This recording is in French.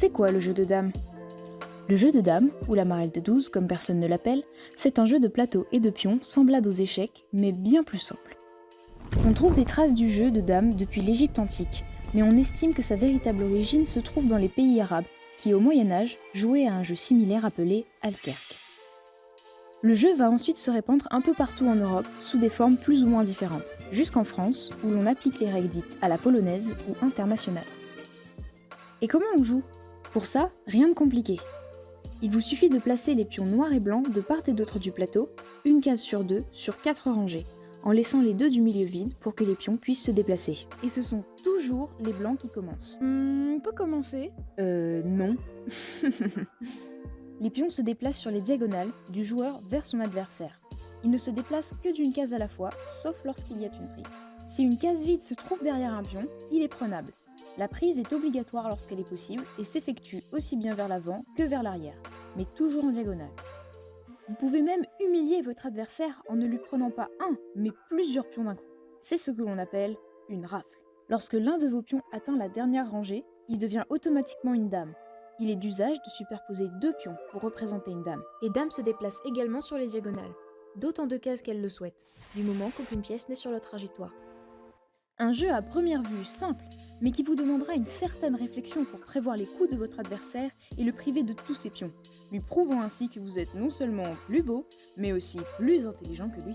C'est quoi le jeu de dames? Le jeu de dames, ou la marelle de 12 comme personne ne l'appelle, c'est un jeu de plateau et de pions semblable aux échecs, mais bien plus simple. On trouve des traces du jeu de dames depuis l'Égypte antique, mais on estime que sa véritable origine se trouve dans les pays arabes, qui au Moyen-Âge jouaient à un jeu similaire appelé Alkerk. Le jeu va ensuite se répandre un peu partout en Europe, sous des formes plus ou moins différentes, jusqu'en France, où l'on applique les règles dites à la polonaise ou internationale. Et comment on joue? Pour ça, rien de compliqué. Il vous suffit de placer les pions noirs et blancs de part et d'autre du plateau, une case sur deux, sur 4 rangées, en laissant les deux du milieu vides pour que les pions puissent se déplacer. Et ce sont toujours les blancs qui commencent. On peut commencer? Non. Les pions se déplacent sur les diagonales, du joueur vers son adversaire. Ils ne se déplacent que d'une case à la fois, sauf lorsqu'il y a une prise. Si une case vide se trouve derrière un pion, il est prenable. La prise est obligatoire lorsqu'elle est possible et s'effectue aussi bien vers l'avant que vers l'arrière, mais toujours en diagonale. Vous pouvez même humilier votre adversaire en ne lui prenant pas un, mais plusieurs pions d'un coup. C'est ce que l'on appelle une rafle. Lorsque l'un de vos pions atteint la dernière rangée, il devient automatiquement une dame. Il est d'usage de superposer 2 pions pour représenter une dame. Les dames se déplacent également sur les diagonales, d'autant de cases qu'elles le souhaitent, du moment qu'aucune pièce n'est sur la trajectoire. Un jeu à première vue simple, mais qui vous demandera une certaine réflexion pour prévoir les coups de votre adversaire et le priver de tous ses pions, lui prouvant ainsi que vous êtes non seulement plus beau, mais aussi plus intelligent que lui.